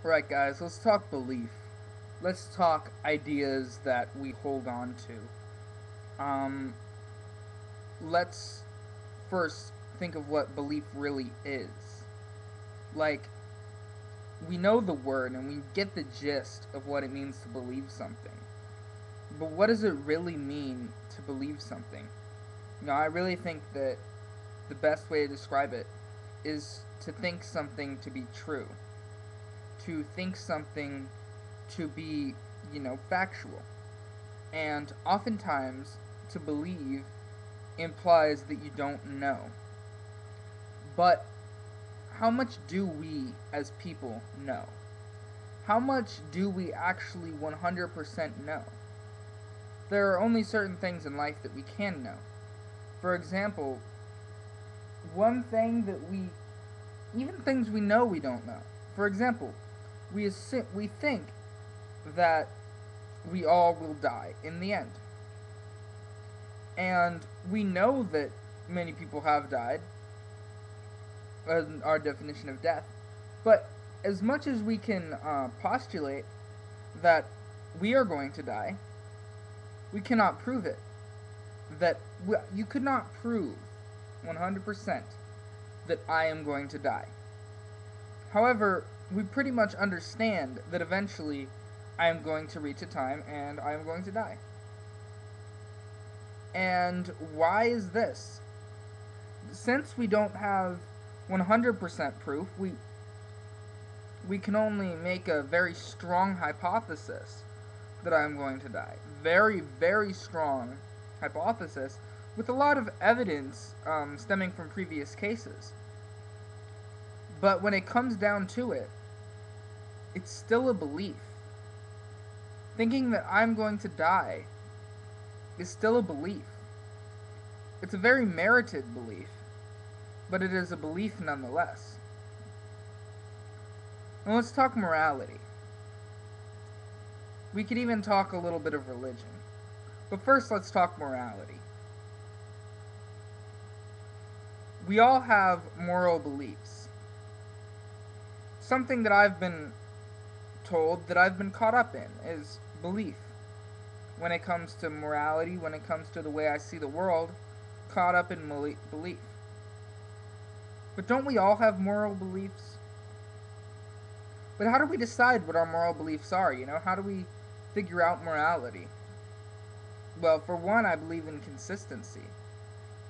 Right, guys, let's talk belief. Let's talk ideas that we hold on to. Let's first think of what belief really is. Like, we know the word and we get the gist of what it means to believe something. But what does it really mean to believe something? I really think that the best way to describe it is to think something to be true. To think something to be, factual. And oftentimes, to believe implies that you don't know. But how much do we as people know? How much do we actually 100% know? There are only certain things in life that we can know. For example, one thing that even things we know we don't know. For example, we think that we all will die in the end. And we know that many people have died, our definition of death. But as much as we can postulate that we are going to die, we cannot prove it. You could not prove 100% that I am going to die. However, we pretty much understand that eventually I am going to reach a time and I am going to die. And why is this? Since we don't have 100% proof, we can only make a very strong hypothesis that I'm going to die. Very, very strong hypothesis with a lot of evidence stemming from previous cases. But when it comes down to it, it's still a belief. Thinking that I'm going to die is still a belief. It's a very merited belief, but it is a belief nonetheless. And let's talk morality. We could even talk a little bit of religion. But first, let's talk morality. We all have moral beliefs. Something that I've been told, that I've been caught up in, is belief. When it comes to morality, when it comes to the way I see the world, caught up in belief. But don't we all have moral beliefs? But how do we decide what our moral beliefs are? How do we figure out morality? Well, for one, I believe in consistency.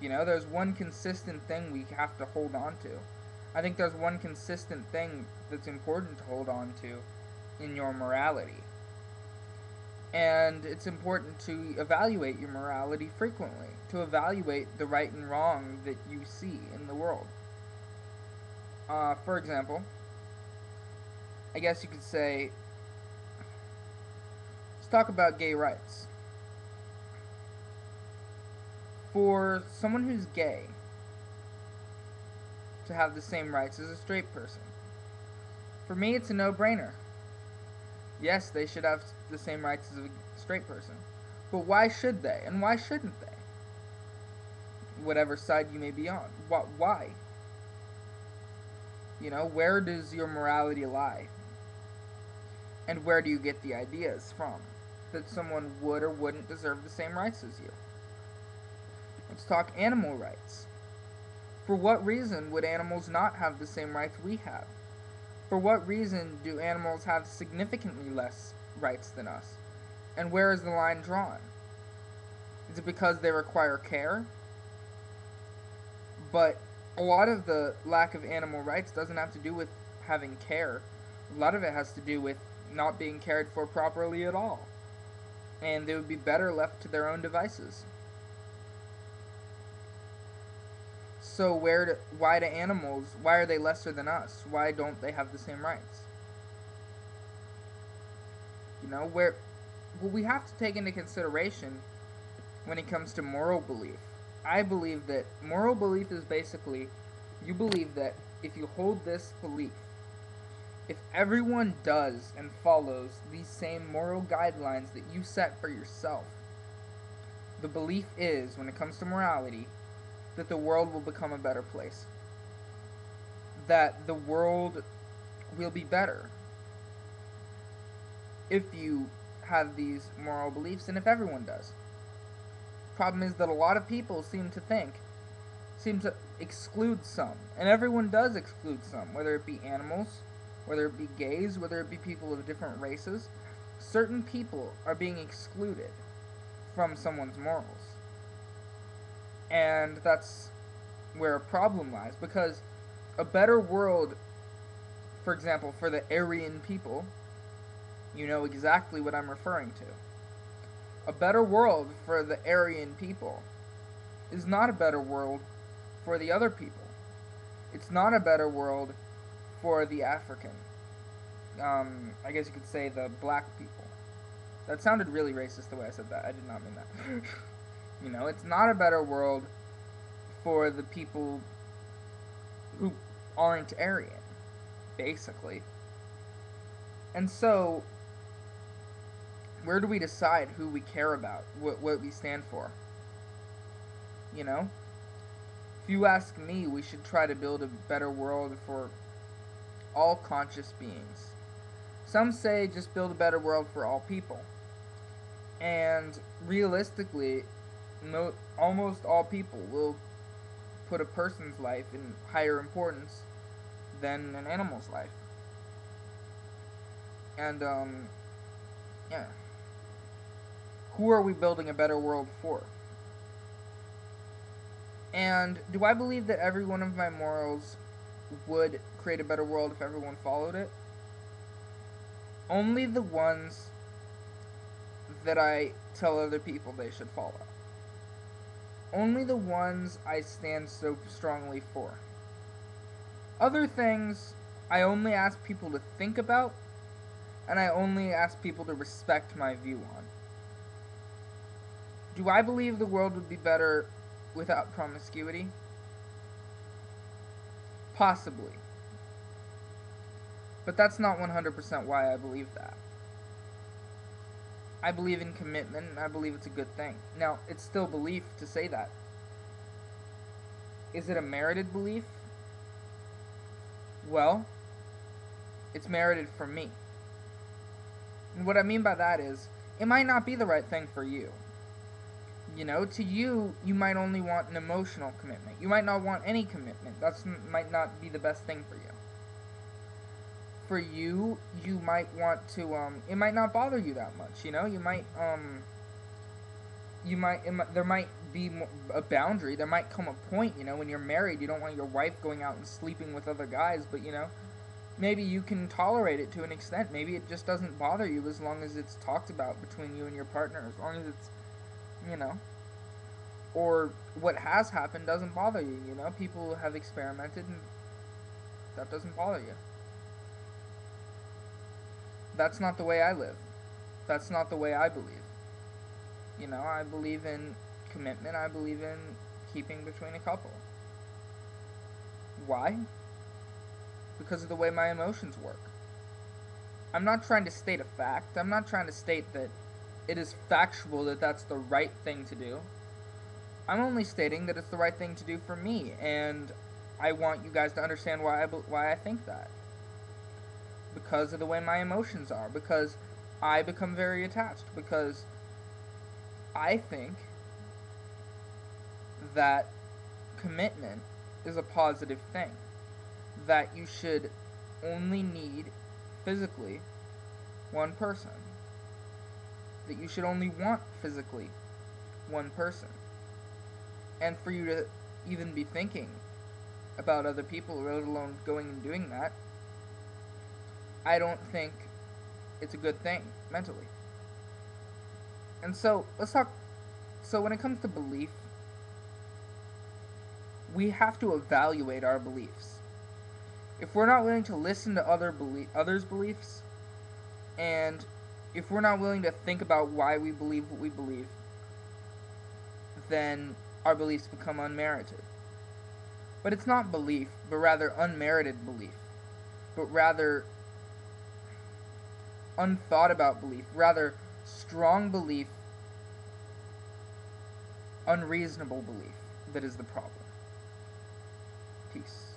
There's one consistent thing we have to hold on to. I think there's one consistent thing that's important to hold on to in your morality. And it's important to evaluate your morality frequently, to evaluate the right and wrong that you see in the world. For example, I guess you could say, let's talk about gay rights. For someone who's gay to have the same rights as a straight person, for me it's a no-brainer. Yes, they should have the same rights as a straight person. But why should they? And why shouldn't they? Whatever side you may be on. Why? Where does your morality lie? And where do you get the ideas from that someone would or wouldn't deserve the same rights as you? Let's talk animal rights. For what reason would animals not have the same rights we have? For what reason do animals have significantly less rights than us? And where is the line drawn? Is it because they require care? But a lot of the lack of animal rights doesn't have to do with having care. A lot of it has to do with not being cared for properly at all. And they would be better left to their own devices. So why do animals, why are they lesser than us? Why don't they have the same rights? What we have to take into consideration when it comes to moral belief. I believe that moral belief is basically, you believe that if you hold this belief, if everyone does and follows these same moral guidelines that you set for yourself, the belief is, when it comes to morality, that the world will become a better place. That the world will be better. if you have these moral beliefs and if everyone does. Problem is that a lot of people seem to exclude some, and everyone does exclude some, whether it be animals, whether it be gays, whether it be people of different races. Certain people are being excluded from someone's morals. And that's where a problem lies, because a better world, for example, for the Aryan people, you know exactly what I'm referring to. A better world for the Aryan people is not a better world for the other people. It's not a better world for the African. I guess you could say the black people. That sounded really racist the way I said that. I did not mean that. You know, it's not a better world for the people who aren't Aryan, basically. And so, where do we decide who we care about, what we stand for? You know? If you ask me, we should try to build a better world for all conscious beings. Some say just build a better world for all people. And realistically, almost all people will put a person's life in higher importance than an animal's life. And, yeah. Who are we building a better world for? And do I believe that every one of my morals would create a better world if everyone followed it? Only the ones that I tell other people they should follow. Only the ones I stand so strongly for. Other things, I only ask people to think about, and I only ask people to respect my view on. Do I believe the world would be better without promiscuity? Possibly. But that's not 100% why I believe that. I believe in commitment, and I believe it's a good thing. Now, it's still belief to say that. Is it a merited belief? Well, it's merited for me. And what I mean by that is, it might not be the right thing for you. You know, to you, you might only want an emotional commitment. You might not want any commitment. That might not be the best thing for you. For you, you might want to, it might not bother you that much, you know? There might be a boundary. There might come a point, you know, when you're married, you don't want your wife going out and sleeping with other guys, but, you know, maybe you can tolerate it to an extent. Maybe it just doesn't bother you as long as it's talked about between you and your partner, as long as it's, you know, or what has happened doesn't bother you, you know? People have experimented and that doesn't bother you. That's not the way I live. That's not the way I believe. You know, I believe in commitment. I believe in keeping between a couple. Why? Because of the way my emotions work. I'm not trying to state a fact. I'm not trying to state that it is factual that that's the right thing to do. I'm only stating that it's the right thing to do for me, and I want you guys to understand why I think that. Because of the way my emotions are, because I become very attached, because I think that commitment is a positive thing, that you should only need physically one person, that you should only want physically one person, and for you to even be thinking about other people, let alone going and doing that, I don't think it's a good thing mentally. And so, let's talk. So, when it comes to belief, we have to evaluate our beliefs. If we're not willing to listen to others' beliefs, and if we're not willing to think about why we believe what we believe, then our beliefs become unmerited. But it's not belief, but rather unmerited belief, but rather unthought about belief, rather strong belief, unreasonable belief that is the problem. Peace.